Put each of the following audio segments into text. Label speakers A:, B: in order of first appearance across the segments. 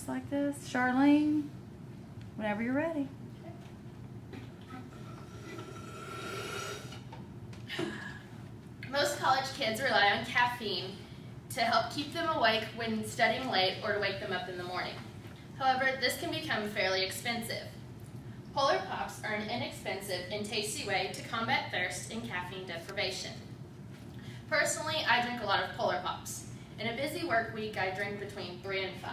A: just like this. Charlene, whenever you're ready.
B: Most college kids rely on caffeine to help keep them awake when studying late or to wake them up in the morning. However, this can become fairly expensive. Polar Pops are an inexpensive and tasty way to combat thirst and caffeine deprivation. Personally, I drink a lot of Polar Pops. In a busy work week, I drink between 3 and 5.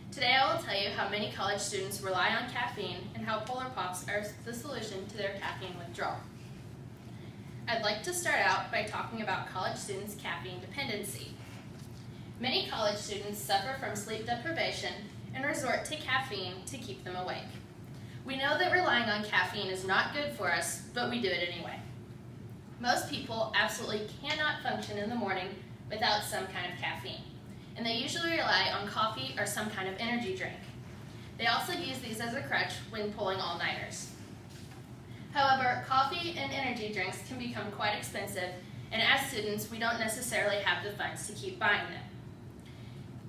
B: Today I will tell you how many college students rely on caffeine and how Polar Pops are the solution to their caffeine withdrawal. I'd like to start out by talking about college students' caffeine dependency. Many college students suffer from sleep deprivation and resort to caffeine to keep them awake. We know that relying on caffeine is not good for us, but we do it anyway. Most people absolutely cannot function in the morning without some kind of caffeine, and they usually rely on coffee or some kind of energy drink. They also use these as a crutch when pulling all-nighters. However, coffee and energy drinks can become quite expensive, and as students, we don't necessarily have the funds to keep buying them.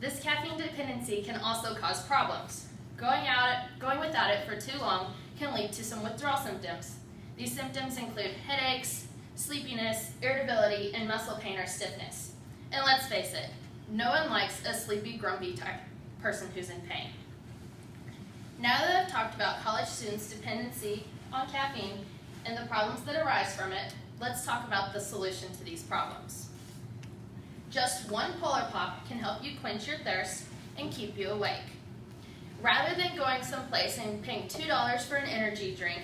B: This caffeine dependency can also cause problems. Going without it for too long can lead to some withdrawal symptoms. These symptoms include headaches, sleepiness, irritability, and muscle pain or stiffness. And let's face it, no one likes a sleepy, grumpy type person who's in pain. Now that I've talked about college students' dependency on caffeine and the problems that arise from it, let's talk about the solution to these problems. Just one Polar Pop can help you quench your thirst and keep you awake. Rather than going someplace and paying $2 for an energy drink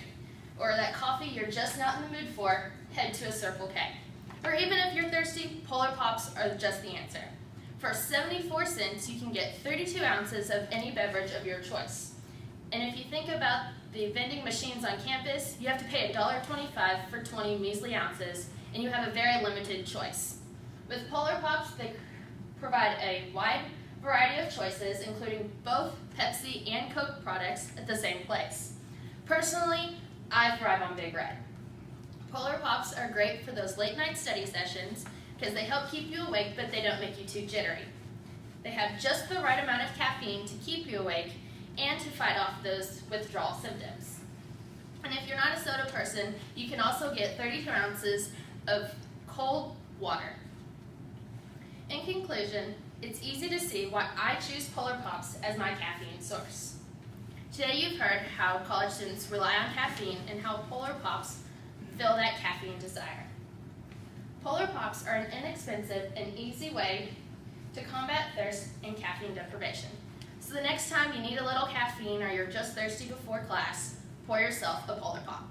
B: or that coffee you're just not in the mood for, head to a Circle K. Or even if you're thirsty, Polar Pops are just the answer. For 74 cents, you can get 32 ounces of any beverage of your choice. And if you think about the vending machines on campus, you have to pay $1.25 for 20 measly ounces, and you have a very limited choice. With Polar Pops, they provide a wide variety of choices, including both Pepsi and Coke products at the same place. Personally, I thrive on Big Red. Polar Pops are great for those late night study sessions because they help keep you awake, but they don't make you too jittery. They have just the right amount of caffeine to keep you awake and to fight off those withdrawal symptoms. And if you're not a soda person, you can also get 32 ounces of cold water. In conclusion, it's easy to see why I choose Polar Pops as my caffeine source. Today you've heard how college students rely on caffeine and how Polar Pops fill that caffeine desire. Polar Pops are an inexpensive and easy way to combat thirst and caffeine deprivation. So the next time you need a little caffeine or you're just thirsty before class, pour yourself a Polar Pop.